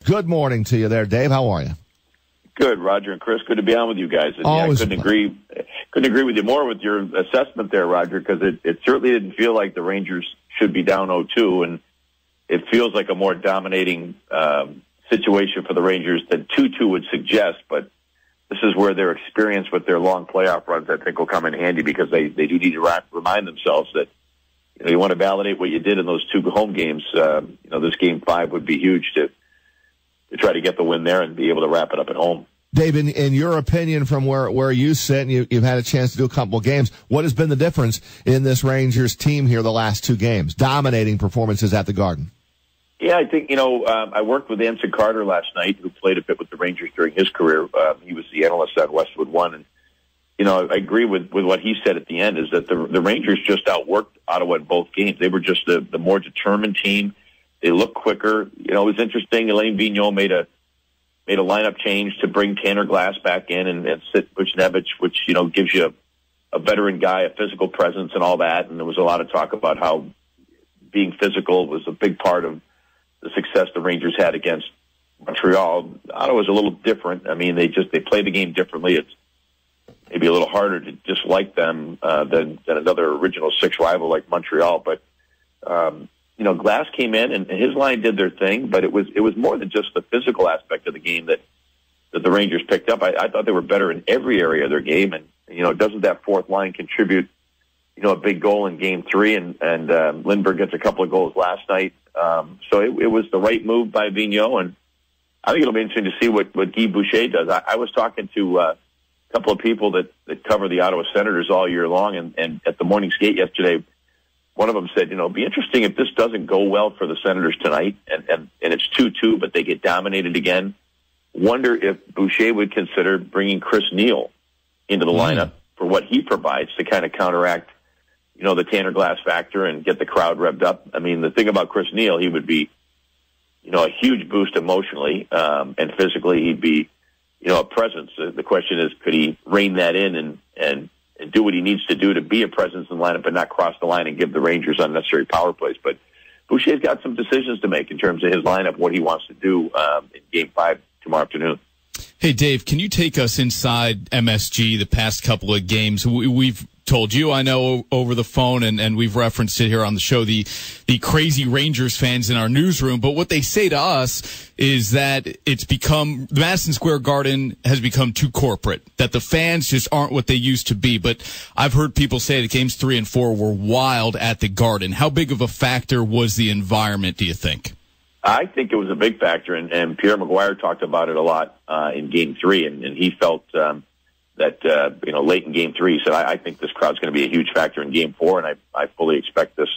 Good morning to you there, Dave. How are you? Good, Roger and Chris. Good to be on with you guys. And Always I couldn't agree with you more with your assessment there, Roger, because it certainly didn't feel like the Rangers should be down 0-2, and it feels like a more dominating situation for the Rangers than 2-2 would suggest. But this is where their experience with their long playoff runs, I think, will come in handy, because they do need to remind themselves that you want to validate what you did in those two home games. This Game 5 would be huge to try to get the win there and be able to wrap it up at home. Dave, in your opinion, from where you sit, and you've had a chance to do a couple of games, what has been the difference in this Rangers team here the last two games? Dominating performances at the Garden. Yeah, I think, I worked with Anson Carter last night, who played a bit with the Rangers during his career. He was the analyst at Westwood One, and I agree with what he said at the end, is that the Rangers just outworked Ottawa in both games. They were just the more determined team. They looked quicker. It was interesting. Elaine Vigneault made a lineup change to bring Tanner Glass back in and sit Buchnevich, which, gives you a veteran guy, a physical presence and all that. And there was a lot of talk about how being physical was a big part of the success the Rangers had against Montreal. Ottawa was a little different. I mean, they play the game differently. It's maybe a little harder to dislike them than another original six rival like Montreal. But, Glass came in and his line did their thing, but it was more than just the physical aspect of the game that the Rangers picked up. I thought they were better in every area of their game, and doesn't that fourth line contribute a big goal in Game 3, and Lindbergh gets a couple of goals last night. So it was the right move by Vigneault, and I think it'll be interesting to see what Guy Boucher does. I was talking to a couple of people that cover the Ottawa Senators all year long, and at the morning skate yesterday, one of them said, it'd be interesting if this doesn't go well for the Senators tonight, and it's 2-2, but they get dominated again. Wonder if Boucher would consider bringing Chris Neal into the lineup for what he provides to kind of counteract, the Tanner Glass factor and get the crowd revved up. I mean, the thing about Chris Neal, he would be, a huge boost emotionally, and physically he'd be, a presence. The question is, could he rein that in and do what he needs to do to be a presence in the lineup and not cross the line and give the Rangers unnecessary power plays. But Boucher's got some decisions to make in terms of his lineup, what he wants to do in Game 5 tomorrow afternoon. Hey, Dave, can you take us inside MSG the past couple of games? We've told you, I know, over the phone, and we've referenced it here on the show, the crazy Rangers fans in our newsroom. But what they say to us is that the Madison Square Garden has become too corporate, that the fans just aren't what they used to be. But I've heard people say that Games 3 and 4 were wild at the Garden. How big of a factor was the environment, do you think? I think it was a big factor, and Pierre Maguire talked about it a lot in Game 3, and he felt that late in Game 3, he said, I think this crowd's going to be a huge factor in Game 4, and I fully expect this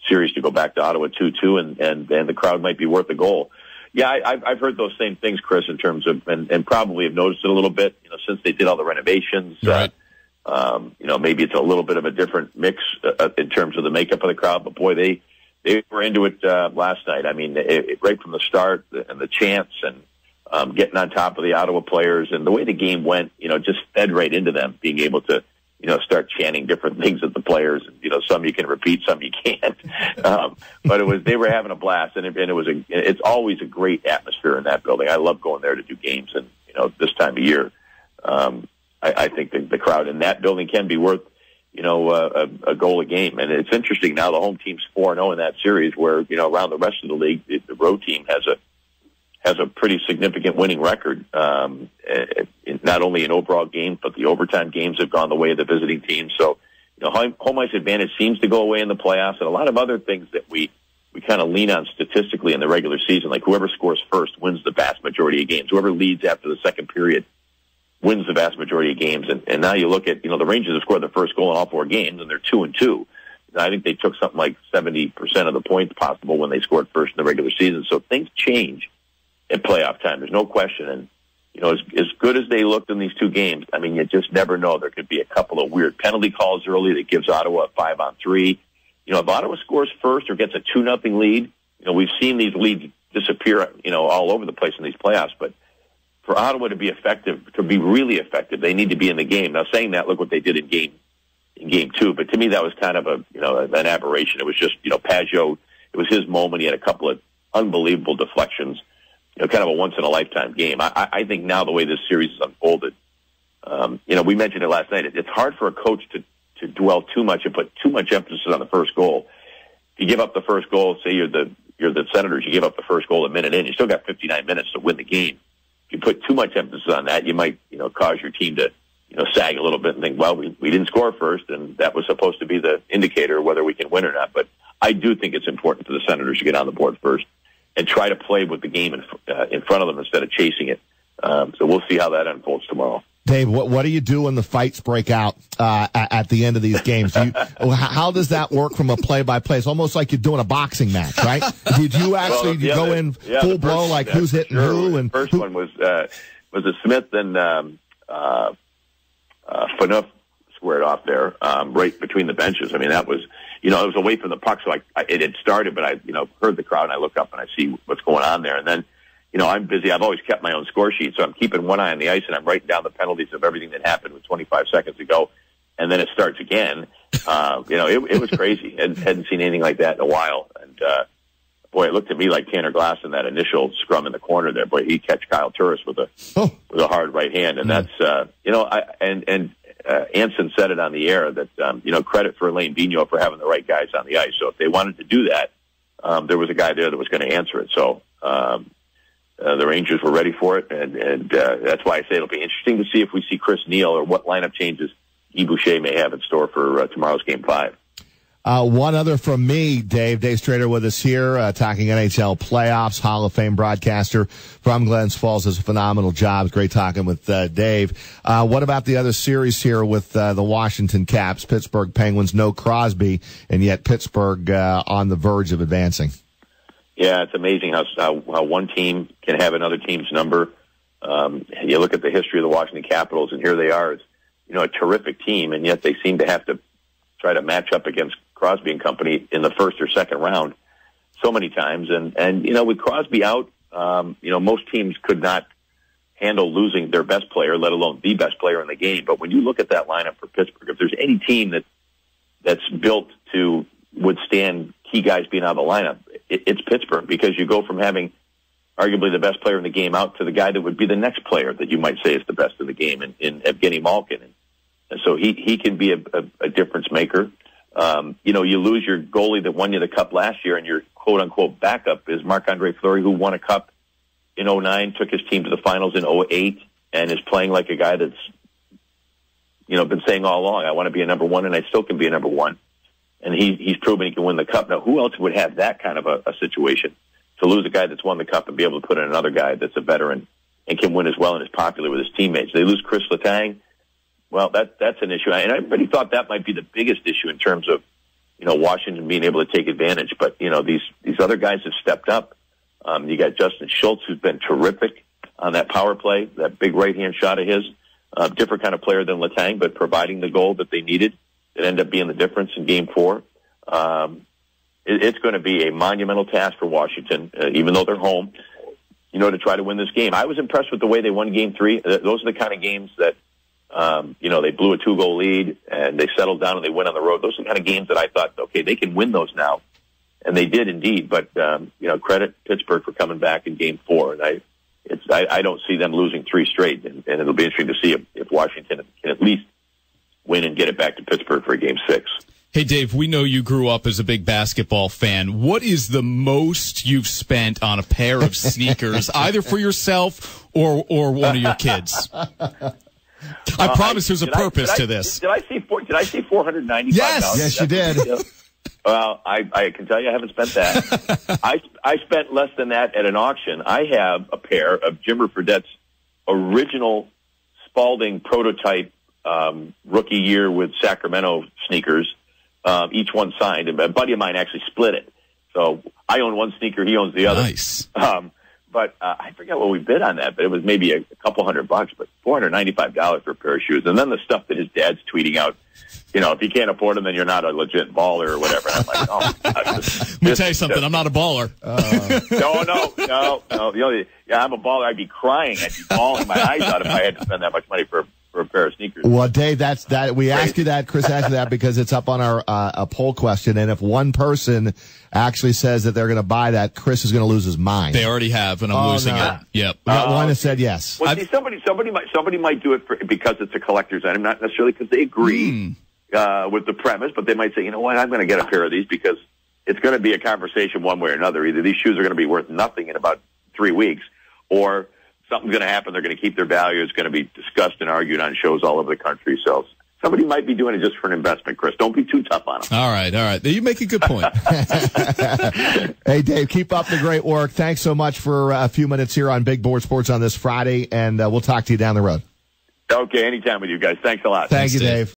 series to go back to Ottawa 2-2, and the crowd might be worth a goal. Yeah, I've heard those same things, Chris, in terms of, and probably have noticed it a little bit, since they did all the renovations. Right. Maybe it's a little bit of a different mix in terms of the makeup of the crowd, but boy, they were into it last night. I mean, right from the start, and the chants, and getting on top of the Ottawa players, and the way the game went, just fed right into them, being able to, start chanting different things at the players. Some you can repeat, some you can't. But they were having a blast, and it's always a great atmosphere in that building. I love going there to do games, and this time of year, I think the crowd in that building can be worth, a goal a game. And it's interesting now, the home team's 4-0 in that series, where around the rest of the league, the road team has a pretty significant winning record, not only in overall games, but the overtime games have gone the way of the visiting team. So, home ice advantage seems to go away in the playoffs, and a lot of other things that we kind of lean on statistically in the regular season, like whoever scores first wins the vast majority of games. Whoever leads after the second period wins the vast majority of games. And now you look at, the Rangers have scored the first goal in all 4 games, and they're 2-2. I think they took something like 70% of the points possible when they scored first in the regular season. So things change at playoff time. There's no question. And, as good as they looked in these 2 games, I mean, you just never know. There could be a couple of weird penalty calls early that gives Ottawa a 5-on-3. If Ottawa scores first or gets a 2-0 lead, we've seen these leads disappear, all over the place in these playoffs. But for Ottawa to be effective, to be really effective, they need to be in the game. Now, saying that, look what they did in game 2. But to me, that was kind of an aberration. It was just, Pajot, it was his moment. He had a couple of unbelievable deflections. kind of a once-in-a-lifetime game. I think now the way this series is unfolded, we mentioned it last night. It's hard for a coach to dwell too much and put too much emphasis on the first goal. If you give up the first goal, say you're the Senators, you give up the first goal a minute in, you still got 59 minutes to win the game. If you put too much emphasis on that, you might, cause your team to, sag a little bit and think, well, we didn't score first, and that was supposed to be the indicator of whether we can win or not. But I do think it's important for the Senators to get on the board first and try to play with the game in front of them instead of chasing it. So we'll see how that unfolds tomorrow. Dave, what do you do when the fights break out at the end of these games? How does that work from a play-by-play? It's almost like you're doing a boxing match, right? Did you actually go in full blow, like who's hitting who? And the first one was it Smith and Phaneuf squared off there, right between the benches. I mean, that was, it was away from the puck, so it had started, but I, heard the crowd, and I look up and I see what's going on there, and then. I'm busy. I've always kept my own score sheet, so I'm keeping one eye on the ice, and I'm writing down the penalties of everything that happened with 25 seconds to go, and then it starts again. It was crazy. Hadn't seen anything like that in a while. And, boy, it looked to me like Tanner Glass in that initial scrum in the corner there. Boy, he catch Kyle Turris with a hard right hand. And that's, Anson said it on the air that, credit for Elaine Vigneault for having the right guys on the ice. So if they wanted to do that, there was a guy there that was going to answer it. So, the Rangers were ready for it, and that's why I say it'll be interesting to see if we see Chris Neal or what lineup changes Guy Boucher may have in store for tomorrow's Game 5. One other from me, Dave Strader with us here, talking NHL playoffs, Hall of Fame broadcaster from Glens Falls, does a phenomenal job. It's great talking with Dave. What about the other series here with the Washington Caps, Pittsburgh Penguins, no Crosby, and yet Pittsburgh on the verge of advancing? Yeah, it's amazing how one team can have another team's number. You look at the history of the Washington Capitals, and here they are, as a terrific team, and yet they seem to have to try to match up against Crosby and company in the first or second round so many times. And with Crosby out, most teams could not handle losing their best player, let alone the best player in the game. But when you look at that lineup for Pittsburgh, if there's any team that's built to withstand key guys being out of the lineup, it's Pittsburgh, because you go from having arguably the best player in the game out to the guy that would be the next player that you might say is the best in the game in Evgeny Malkin. And so he can be a difference maker. You lose your goalie that won you the cup last year, and your quote-unquote backup is Marc-Andre Fleury, who won a cup in 2009, took his team to the finals in 2008, and is playing like a guy that's, been saying all along, I want to be a number one, and I still can be a number one. And he's proven he can win the cup. Now, who else would have that kind of a situation, to lose a guy that's won the cup and be able to put in another guy that's a veteran and can win as well and is popular with his teammates? They lose Chris Letang. Well, that's an issue. And everybody thought that might be the biggest issue in terms of, Washington being able to take advantage. But, these other guys have stepped up. You got Justin Schultz, who's been terrific on that power play, that big right-hand shot of his. Different kind of player than Letang, but providing the goal that they needed. It ended up being the difference in Game 4. It's going to be a monumental task for Washington, even though they're home, to try to win this game. I was impressed with the way they won Game 3. Those are the kind of games that, they blew a 2-goal lead and they settled down and they went on the road. Those are the kind of games that I thought, okay, they can win those now. And they did indeed. But, credit Pittsburgh for coming back in Game 4. And I don't see them losing 3 straight. And it'll be interesting to see if Washington can at least win and get it back to Pittsburgh for Game 6. Hey, Dave, we know you grew up as a big basketball fan. What is the most you've spent on a pair of sneakers, either for yourself or one of your kids? I promise there's a purpose to this. Did I see $495? Yes, you did. Well, I can tell you I haven't spent that. I spent less than that at an auction. I have a pair of Jimmer Fredette's original Spalding prototype rookie year with Sacramento sneakers, each one signed. And a buddy of mine actually split it. So I own one sneaker, he owns the other. Nice. But I forget what we bid on that, but it was maybe a couple $100, but $495 for a pair of shoes. And then the stuff that his dad's tweeting out, if you can't afford them, then you're not a legit baller or whatever. And I'm like, oh, let me tell you something. I'm not a baller. No. I'm a baller. I'd be crying. I'd be bawling my eyes out if I had to spend that much money for for a pair of sneakers. Well, Dave, we asked you that, Chris asked you that because it's up on our a poll question, and if one person actually says that they're going to buy that, Chris is going to lose his mind. They already have, and I'm losing it. Yep. We got one that said yes. Well, see, somebody might do it because it's a collector's item, not necessarily because they agree with the premise, but they might say, you know what, I'm going to get a pair of these because it's going to be a conversation one way or another. Either these shoes are going to be worth nothing in about 3 weeks, or something's going to happen. They're going to keep their value. It's going to be discussed and argued on shows all over the country. So somebody might be doing it just for an investment, Chris. Don't be too tough on them. All right. You make a good point. Hey, Dave, keep up the great work. Thanks so much for a few minutes here on Big Board Sports on this Friday, and we'll talk to you down the road. Okay, anytime with you guys. Thanks a lot. Thank you, Dave.